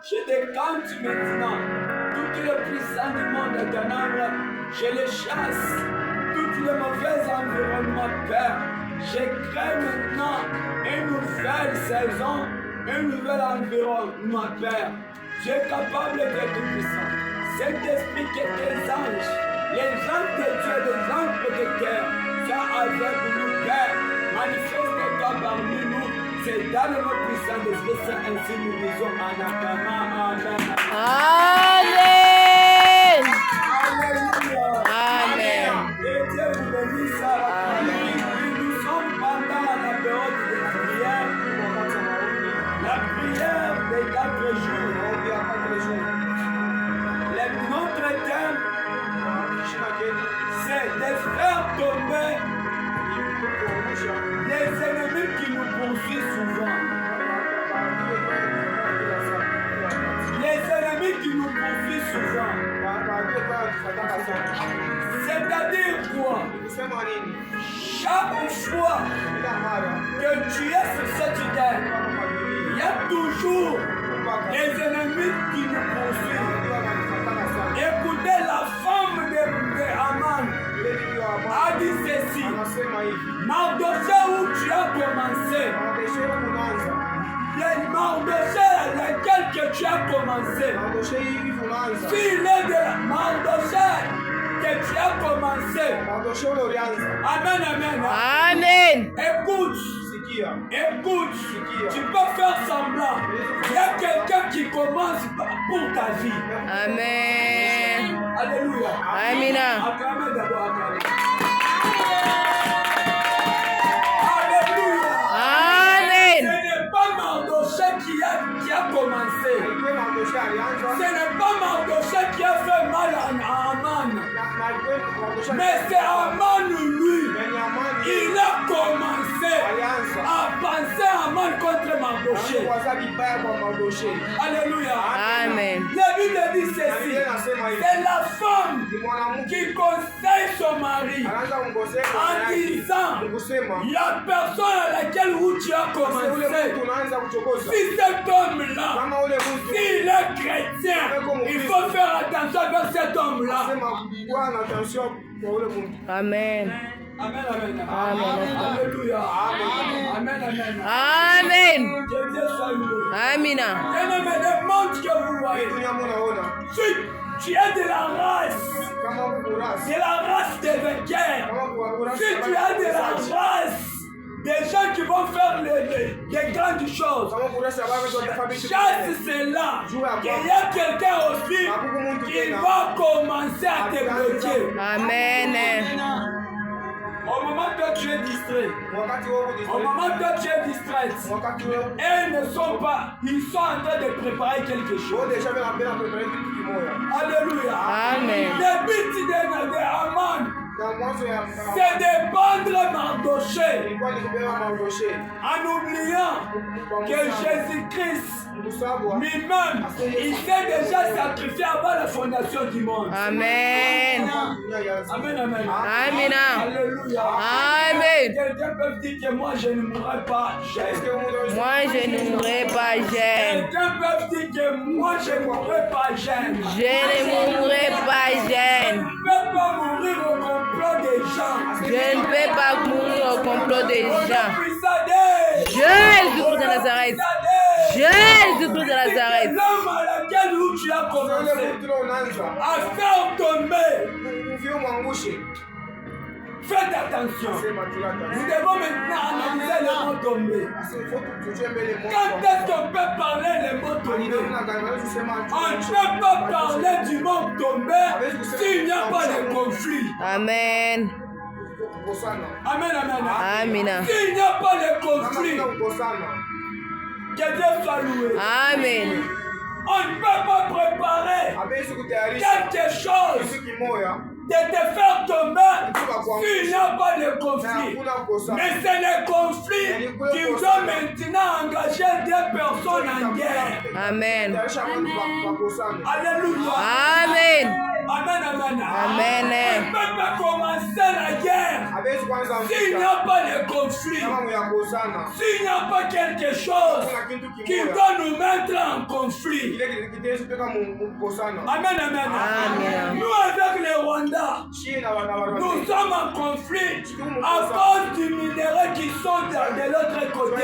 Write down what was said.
Je décante maintenant toutes les puissances du monde de ténèbres. Je les chasse. Tous les mauvais environnements, Père. Je crée maintenant une nouvelle saison, un nouvel environnement, Père. Tu es capable d'être tout puissant. Saint-Esprit, que tes anges, les anges de Dieu, les anges protecteurs, soient avec nous, Père. Manifeste-toi parmi nous. C'est dans le nom puissant de Dieu, ainsi nous disons en acclamant. Amen. Amen. Alléluia. Amen. Et Dieu vous bénisse. Nous sommes pendant la période de la prière. La prière des 4 jours. Notre thème, c'est de faire tomber les ennemis qui nous poursuivent souvent. Les ennemis qui nous poursuivent souvent. C'est-à-dire quoi? Chaque fois que tu es sur cette terre, il y a toujours les ennemis qui nous poursuivent. Écoutez, la femme de Aman a dit ceci. Mardoché où tu as commencé. Les Mardoché à laquelle que tu as commencé. S'il est de la Mardoché que tu as commencé. Amen, amen. Amen. Écoute, tu peux faire semblant. Il y a quelqu'un qui commence pour ta vie. Amen. Alléluia. Amina. Acclamez d'abord, acclamez. Alléluia. Amen. Ce n'est pas Mardoché qui a commencé. Ce n'est pas Mardoché qui a fait mal à Aman. Mais c'est Aman lui. Il a commencé à penser à Aman contre Mardoché. Alléluia. Amen. La Bible dit ceci. C'est la femme qui conseille son mari en disant la personne à laquelle tu as commencé, si cet homme-là, s'il est chrétien, il faut faire attention avec cet homme-là. Amen. Amen, amen. Amen. Alléluia. Amen, amen. Amen. Que Dieu soit loué. Amina. Bien-aimé, le monde que vous voyez, tu es de la race des vainqueurs. Si tu es de la race des gens qui vont faire des grandes choses, chasse cela. Il y a quelqu'un aussi qui va commencer à te bloquer. Amen. Au moment que tu es distrait, ils sont en train de préparer quelque chose. Alléluia. Amen. Le but de Aman, c'est de pendre Mardoché en oubliant que Jésus-Christ lui-même, il s'est déjà sacrifié avant la fondation du monde. Amen. Amen, amen. Amina. Alléluia. Amen. Quelqu'un peut dire que moi je ne mourrai pas jeune. Moi, je ne mourrai pas jeune. Quelqu'un peut dire que moi je ne mourrai pas jeune. Je ne mourrai pas Je jeune. ne peux pas mourir au complot des gens. Je ne peux pas mourir au complot des gens. Jésus Jésus-Christ de Nazareth. Jésus-Christ de Nazareth. L'homme à laquelle où tu as commencé à faire tomber. Faites attention. Nous devons maintenant analyser les mots tombés. Quand est-ce qu'on peut parler les mots tombés? On ne peut pas parler du mot tombé s'il n'y a pas de conflit. Amen. Amen, amen. Amina. S'il n'y a pas de conflit, que Dieu soit loué. Amen. On ne peut pas préparer quelque chose de te faire tomber s'il n'y a pas de conflit. Mais c'est le conflit qui doit maintenant engager des personnes en guerre. Amen. Alléluia. Amen. Amen, amen. Amen. On ne peut pas commencer la guerre s'il n'y a pas de conflit. S'il n'y a pas quelque chose qui doit nous mettre en conflit. Amen, amen. Amen. Nous, avec les Rwandais, nous sommes en conflit à cause du minerai qui sont de l'autre côté.